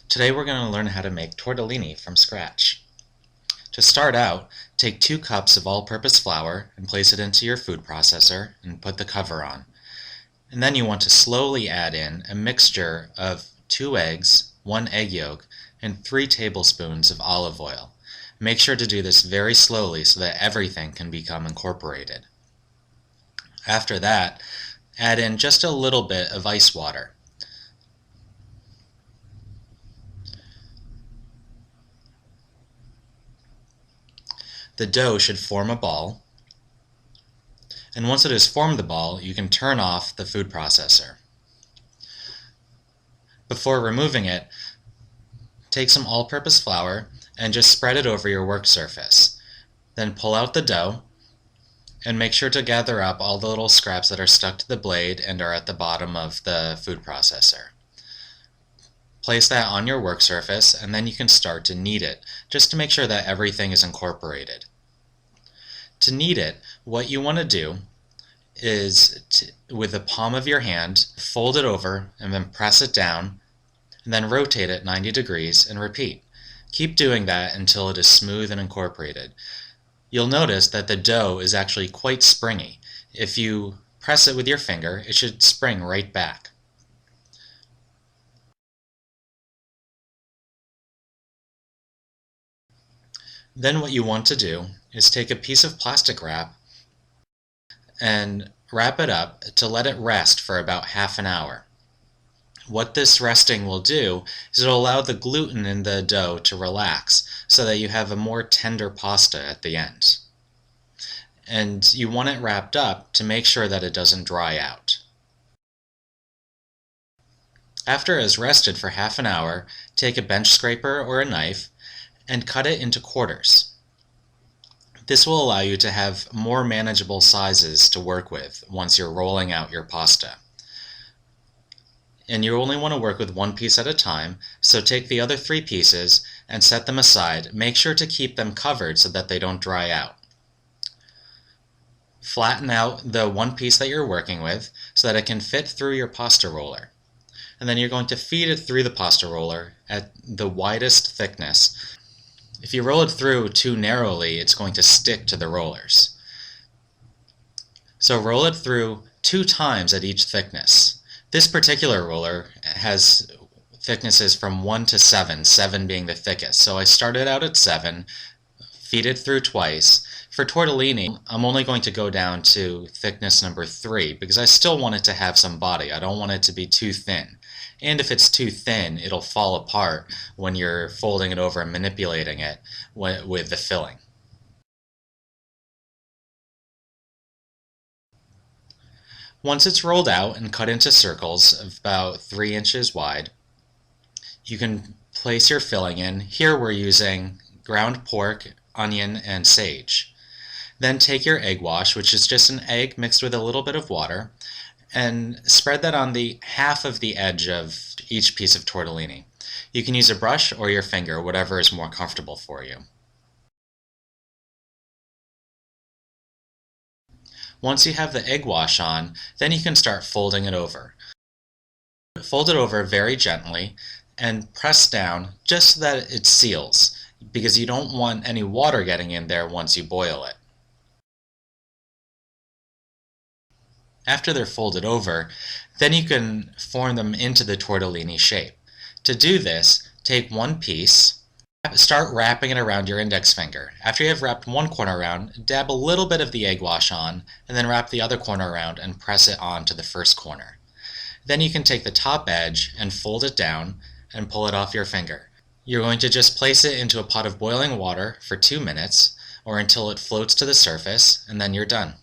Today we're going to learn how to make tortellini from scratch. To start out, take 2 cups of all-purpose flour and place it into your food processor and put the cover on. And then you want to slowly add in a mixture of 2 eggs, 1 egg yolk, and 3 tablespoons of olive oil. Make sure to do this very slowly so that everything can become incorporated. After that, add in just a little bit of ice water. The dough should form a ball, and once it has formed the ball, you can turn off the food processor. Before removing it, take some all-purpose flour and just spread it over your work surface. Then pull out the dough and make sure to gather up all the little scraps that are stuck to the blade and are at the bottom of the food processor. Place that on your work surface, and then you can start to knead it, just to make sure that everything is incorporated. To knead it, what you want to do is, with the palm of your hand, fold it over and then press it down, and then rotate it 90 degrees and repeat. Keep doing that until it is smooth and incorporated. You'll notice that the dough is actually quite springy. If you press it with your finger, it should spring right back. Then what you want to do is take a piece of plastic wrap and wrap it up to let it rest for about half an hour. What this resting will do is it'll allow the gluten in the dough to relax so that you have a more tender pasta at the end. And you want it wrapped up to make sure that it doesn't dry out. After it has rested for half an hour, take a bench scraper or a knife and cut it into quarters. This will allow you to have more manageable sizes to work with once you're rolling out your pasta. And you only want to work with 1 piece at a time, so take the other 3 pieces and set them aside. Make sure to keep them covered so that they don't dry out. Flatten out the 1 piece that you're working with so that it can fit through your pasta roller. And then you're going to feed it through the pasta roller at the widest thickness. If you roll it through too narrowly, it's going to stick to the rollers. So roll it through 2 times at each thickness. This particular roller has thicknesses from 1 to 7, 7 being the thickest. So I started out at 7, feed it through twice. For tortellini, I'm only going to go down to thickness number 3 because I still want it to have some body. I don't want it to be too thin. And if it's too thin, it'll fall apart when you're folding it over and manipulating it with the filling. Once it's rolled out and cut into circles of about 3 inches wide, you can place your filling in. Here we're using ground pork, onion, and sage. Then take your egg wash, which is just an egg mixed with a little bit of water, and spread that on the half of the edge of each piece of tortellini. You can use a brush or your finger, whatever is more comfortable for you. Once you have the egg wash on, then you can start folding it over. Fold it over very gently and press down just so that it seals, because you don't want any water getting in there once you boil it. After they're folded over, then you can form them into the tortellini shape. To do this, take 1 piece, start wrapping it around your index finger. After you have wrapped 1 corner around, dab a little bit of the egg wash on, and then wrap the other corner around and press it onto the first corner. Then you can take the top edge and fold it down and pull it off your finger. You're going to just place it into a pot of boiling water for 2 minutes, or until it floats to the surface, and then you're done.